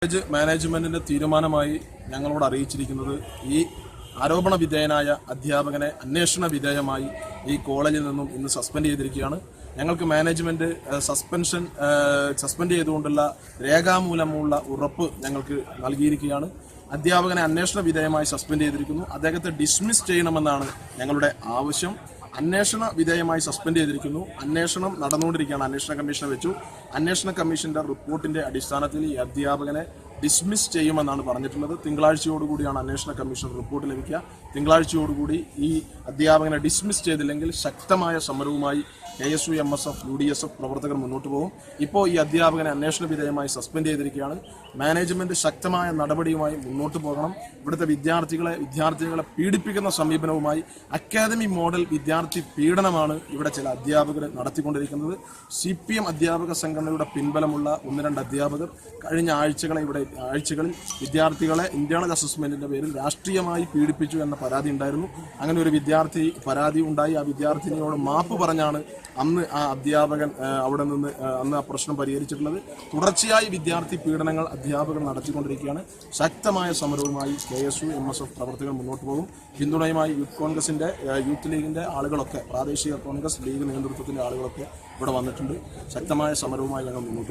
College മാനേജ്മെന്റിന്റെ തീരുമാനമായി ഞങ്ങളോട് അറിയിച്ചിരിക്കുന്നത് ഈ ആരോപണ വിധേയനായ അധ്യാപകനെ അന്വേഷണ വിധേയമായി ഈ കോളേജിൽ നിന്നും ഇന്ന് സസ്പെൻഡ് ചെയ്തിരിക്കുകയാണ്. ഞങ്ങൾക്ക് മാനേജ്മെന്റ് സസ്പെൻഡ് ചെയ്തുകൊണ്ടുള്ള രേഖാമൂലമുള്ള ഉറപ്പ് ഞങ്ങൾക്ക് നൽകിയിരിക്കുകയാണ്. അധ്യാപകനെ അന്വേഷണ വിധേയമായി സസ്പെൻഡ് ചെയ്തിരിക്കുന്നു. അദ്ദേഹത്തെ ഡിസ്മിസ് ചെയ്യണമെന്നാണ് ഞങ്ങളുടെ ആവശ്യം. അന്വേഷണ വിധേയമായി സസ്പെൻഡ് ചെയ്തിരിക്കുന്നു. അന്വേഷണം നടന്നുകൊണ്ടിരിക്കുകയാണ്. അന്വേഷണ കമ്മീഷനെ വെച്ചു. അന്വേഷണ കമ്മീഷന്റെ റിപ്പോർട്ടിന്റെ അടിസ്ഥാനത്തിൽ ഈ അധ്യാപകനെ ഡിസ്മിസ് ചെയ്യുമെന്നാണ് പറഞ്ഞിട്ടുള്ളത്. തിങ്കളാഴ്ചയോടുകൂടിയാണ് അന്വേഷണ കമ്മീഷൻ റിപ്പോർട്ട് ലഭിക്കുക. തിങ്കളാഴ്ചയോടുകൂടി ഈ അധ്യാപകനെ ഡിസ്മിസ് ചെയ്തില്ലെങ്കിൽ ശക്തമായ സമരവുമായി KSU MSF UDSF പ്രവർത്തകർ മുന്നോട്ട് പോകും. ഇപ്പോൾ ഈ അധ്യാപകനെ അന്വേഷണ വിധേയമായി സസ്പെൻഡ് ചെയ്തിരിക്കുകയാണ്. മാനേജ്മെന്റ് ശക്തമായ നടപടിയുമായി മുന്നോട്ട് പോകണം. ഇവിടുത്തെ വിദ്യാർത്ഥികളെ പീഡിപ്പിക്കുന്ന സമീപനവുമായി അക്കാദമി മോഡൽ വിദ്യാർത്ഥി പീഡനമാണ് ഇവിടെ ചില അധ്യാപകർ നടത്തിക്കൊണ്ടിരിക്കുന്നത്. CPM അധ്യാപക സംഘടനയുടെ പിൻബലമുള്ള 1-2 അധ്യാപകർ കഴിഞ്ഞ ആഴ്ചകളിൽ വിദ്യാർത്ഥികളെ ഇന്റേണൽ അസസ്മെന്റിന്റെ പേരിൽ രാഷ്ട്രീയമായി പീഡിപ്പിച്ചു എന്ന പരാതി ഉണ്ടായിരുന്നു. അങ്ങനെ ഒരു പരാതി ഉണ്ടായി. ആ വിദ്യാർത്ഥിനിയോട് മാപ്പ് പറഞ്ഞാണ് അന്ന് ആ അധ്യാപകൻ അവിടെ നിന്ന് അന്ന് ആ പ്രശ്നം പരിഹരിച്ചിട്ടുള്ളത്. തുടർച്ചയായി വിദ്യാർത്ഥി പീഡനങ്ങൾ അധ്യാപകർ നടത്തിക്കൊണ്ടിരിക്കുകയാണ്. ശക്തമായ സമരവുമായി KSU MSF പ്രവർത്തകർ മുന്നോട്ട് പോകും. പിന്തുണയുമായി യൂത്ത് ലീഗിന്റെ ആളുകളൊക്കെ, പ്രാദേശിക കോൺഗ്രസ് ലീഗ് നേതൃത്വത്തിന്റെ ആളുകളൊക്കെ ഇവിടെ വന്നിട്ടുണ്ട്. ശക്തമായ സമരവുമായി ഞങ്ങൾ മുന്നോട്ട്